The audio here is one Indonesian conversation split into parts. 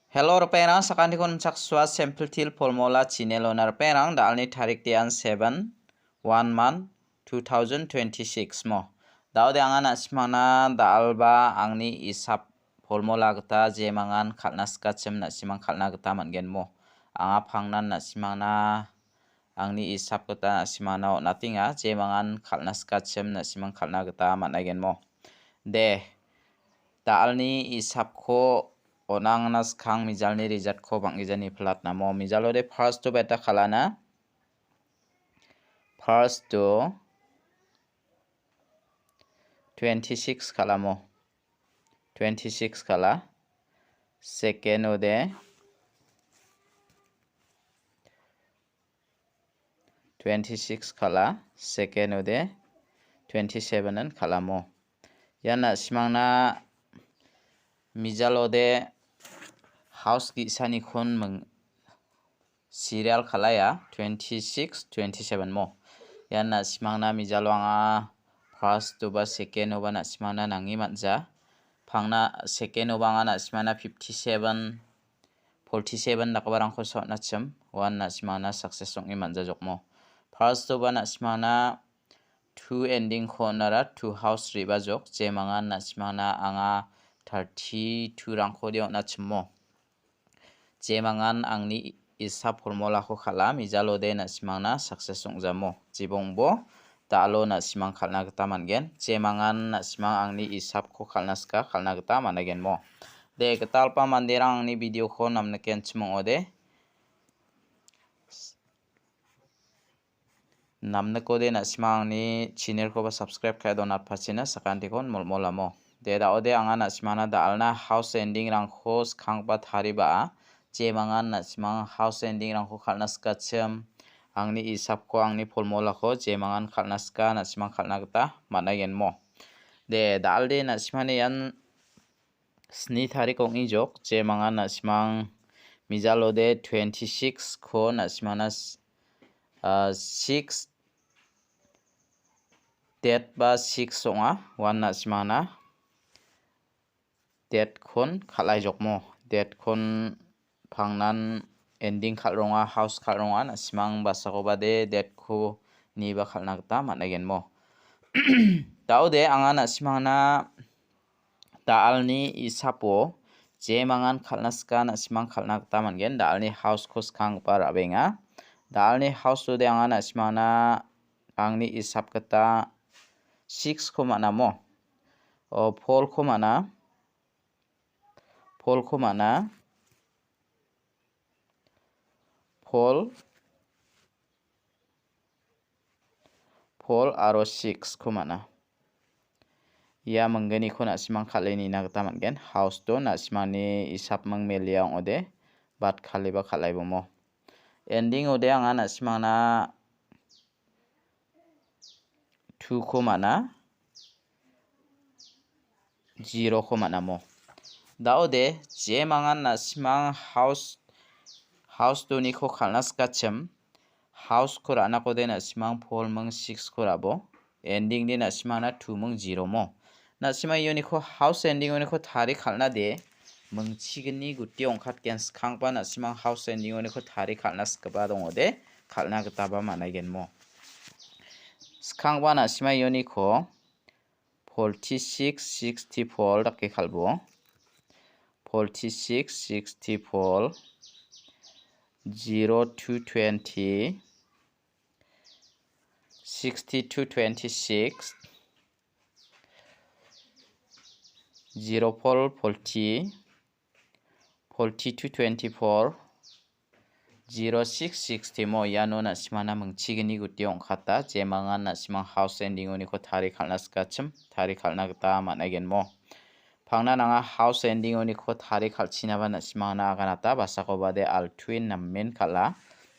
Hello perang sakandi kon sakswa sample til formula chinelonar perang dalni tarik tian 7 1 month 2026 mo daude angana simana dalba angni isap formula gata jemangan khalnaska chemna simang khalna gata mangen mo anga phangnan na simana angni isap gata simana natinga jemangan khalnaska chemna simang khalna gata managen mo de dalni isap ko onang nas khang mijalni result ko bangijani plat namo mijalode first to beta khalana first to 26 khalamo 26 khala second ode 26 khala second ode 27 an khalamo yana simangna mijalode house ki sani khon meng serial khalaya 26 27 mo yana simangna mijalo anga first to ba second oba na simangna nangi manja phangna second oba anga na simangna 57 47 nakbarang ko so na chem one na simangna success ong manja jokmo first oba na simangna two ending khonara two house riba jok jemangan na simangna anga 32 rangko dio na chemo jemangan angni isa formula ko khala mijalode na simangna success ongjamo jibongbo dalo na simang khalna gata mangen jemangan na simang angni isap ko khalnaska khalna gata managen mo de gatalpa manderang angni video ko namne ken chmongode namne kode na simang angni channel ko ba subscribe kha donat phachina sakanti kon molmolamo de daode anga na simana dalna house ending rangko khangba thariba jemangan na simang house ending rangko khalnaska chem angni isap ko angni formula ko jemangan khalnaska na simang khalna gata managen mo de dalde na simane yan sni tarik ong ijok jemangan na simang mijalode 26 ko na simana 6 date ba 6 songa one na simana date khon khalai jokmo date khon phangnan ending khalronga house khalronga na simang basako bade date ko niba khalna gata managen mo daude anga na simangna dalni isapo jemangan khalnaska na simang khalna gata mangen dalni house ko skang par abenga dalni house ode anga na simangna angni isap gata 6 ko mana mo o 4 ko mana Paul aro 6 ko mana ya manggani ko na simang khaleni na gata mangen house to na simani isap mang meliang ode bat khaliba khalaibo mo ending ode anga na simangna 2 ko mana 0 ko mana mo daude jemangan na simang house to ni ko khalnaska chem house ko rana ko de na simang pol mang 6 ko rabo ending ni na simangna 2 mang 0 mo na simang yoni ko house ending oni ko thari khalna de mang chigni gutti ongkhat ken skang pa na simang house ending oni ko thari khalna skaba dongode khalna gata ba managen mo skang ba na simang yoni ko 46 64 dakke khalbo 46 64 0 to 20 60 to 26 0 4 40 40 to 24 0 6 60 mo yano na simana mengchigini gutti ongkhata jemangan na simang house ending oni ko thari khalna skachim thari khalna gata managen mo phangna nanga house ending oni ko thari khalchina ba na simangna aganata basako bade al twin na main khala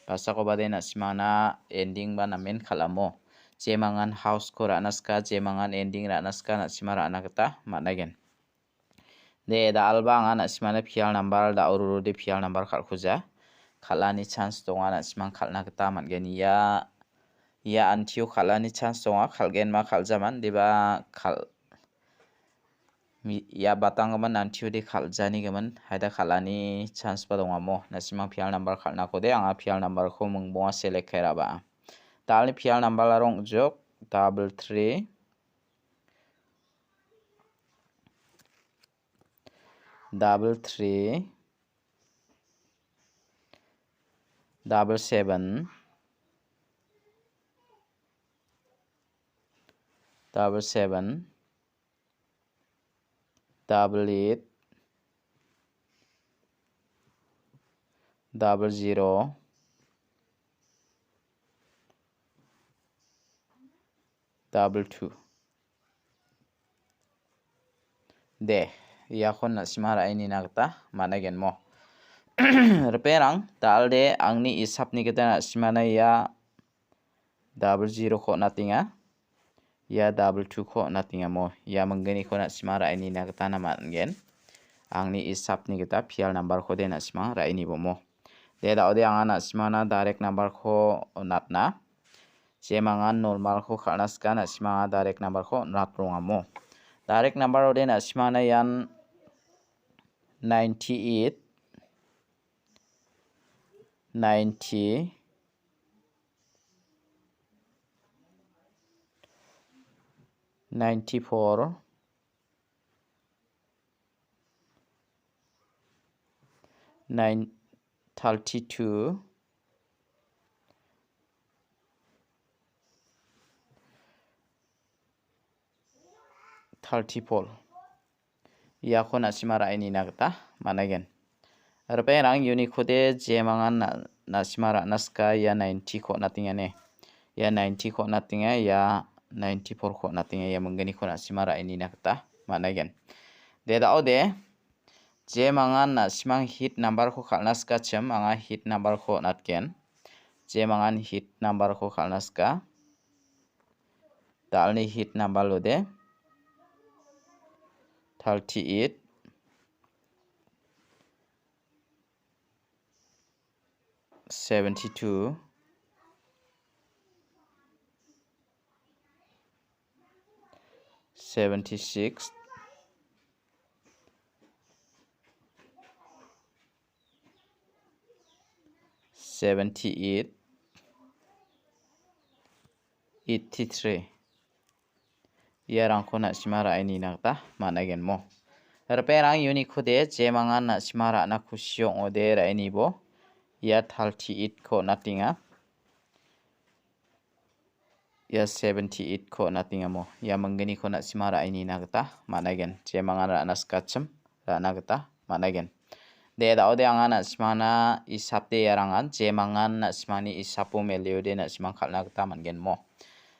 basako bade na simangna ending ba na main khala mo jemangan house ko ranaska jemangan ending ranaska na simara anagata managen de da alba anga na simana pial number da ururu de pial number khalkhuja khalani chance donga na simang khalna gata mangen ya antiu khalani chance donga khalgen ma khaljaman deba khal ya batang gaman nantiu de khaljani gaman haida khalani chance pa dong amo na simang pial number khalna ko de anga pial number ko mungbonga select khaira ba talni pial number la rong jok 33 7 8 0 2 de yakon na simara ini nagta managen mo reperang talde angni isapni kita na simana ya 0 ko natinga ya 2 ko natinga mo ya menggeni ko na simara ini nagta na mangen angni isapni kita pial number ko de na simara ini bomo de daode anga na simana direct number ko natna jemangan normal ko khalnaska na simanga direct number ko natrong amo direct number ode na simana yan 98 90 94 32 34 yakon asimara ini nagta managen reperang unicode jemangan nasimara naska ya 90 ko natinga ne ya 90 ko natinga ya 94 ko natinga ya menggeni ko nasimara ini nagta managen de daode jemangan nasimang hit number ko khalnaska chem anga hit number ko natken jemangan hit number ko khalnaska dalni hit number lode 38 72 76 78 83 yarang ko na simara ini nagta managen mo reperang unicode jemangan na simara na kusyong ode ra ini bo ya 38 ko natinga ya 78 ko natinga mo ya menggeni ko na simara ini nagta managen jemangan ra naskachem ra nagta managen de daode anga na simana isapde yarangan jemangan na simani isapu meliode na simang khalna gta mangen mo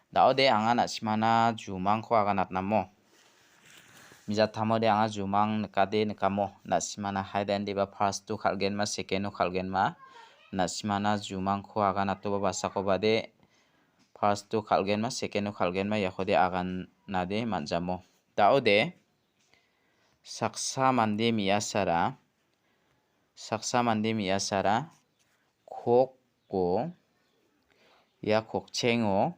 daode anga na simana jumang ko aga natna mo mija thamode anga jumang nakade nakamo na simana haiden deba first to khalgen ma second to khalgen ma na simana jumang ko aga nato basa ko bade first to khalgen ma second to khalgen ma yakhode agan nade manjamo daode saksa mande miyasara kokko ya kokchengo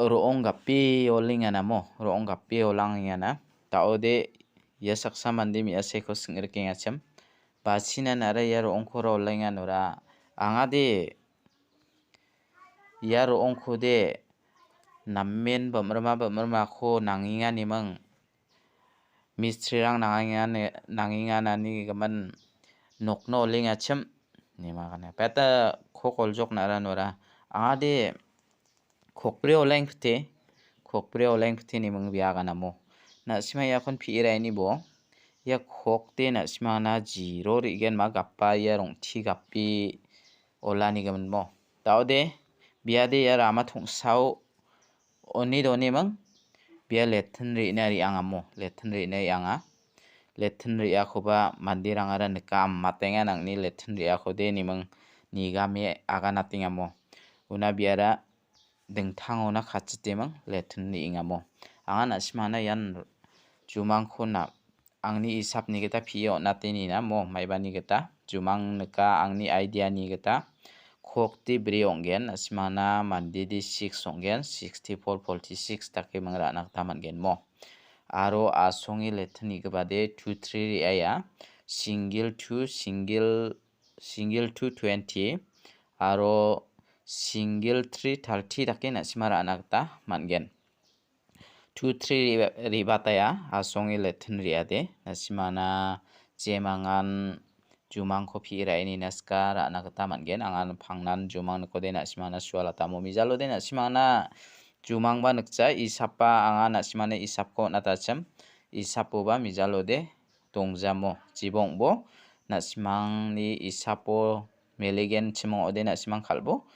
roong gapi olingana mo roong gapi olangingana daode ya saksa mande miyase ko singirking acham basina nara ya roong ko olinganura angade ya roong ko de nammen bamrama ko nangingani mang mistrang nanginganani gaman nokno lingacham ni magana peta khokoljok nara nora angade khokbre olengpte ni mung biagana mo na sima yakon phira ini bo ya khokte na sima na zero rigen ma gappa ya rongthi gappi olani gaman mo daode biade ya rama thungsau oni doni mang bia lethen ri na ri anga mo lethen ri na anga lethen ri akhoba mandirang ara nekam matenga nangni lethen ri akhode ni mang ni game aga natinga mo una biara dengtang ona khachite mang lethen ni inga mo anga na simana yan jumang khona angni isap ni geta phio nateni na mo maibani geta jumang neka angni idea ni geta khokti bri onggen simana mandi di 6 onggen 64 46 take mangra nak taman gen mo aro asongi letni gebade 2 3 riaya single to 20 aro single 3 30 dake nasimara anagta mangen 2 3 ribataya asongi letn riade nasimana jemangan jumang kopi iraini naskar anagta mangen angan phangnan jumang kode nasimana sualata momijalo de nasimana jumang ba nukja isapa anga nasimana isapko natacham isapoba mijalode dongjamo jibongbo nasimangni isapo melegen chimong ode nasimang khalbo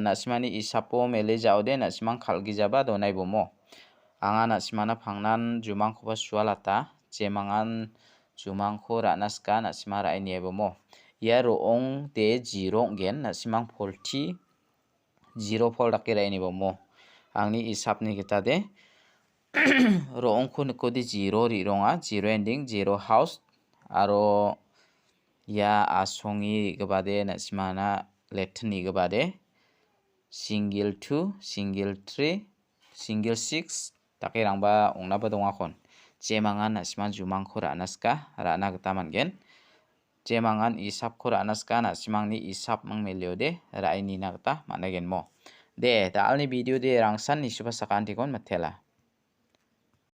nasimani isapo meleja ode nasimang khalgijaba donai bomo anga nasimana phangnan jumang khoba sualata jemangan jumang kho ranaska nasimara aini bomo ya roong de jirong gen nasimang polti 0 pol dake raini bomo angni isapni kitade roong ko nikode 0 ri ronga 0 ending 0 house aro ya asongi gebade nasimana letni gebade single 2 single 3 single 6 dake rangba ongnaba dongakon jemangan nasimang jumang ko ranaska rana gita mangen jemangan isap ko ranaska nasimangni isap mangmeliode raini nagta managen mo de dalni video de rangsan ni suba sakantikon matela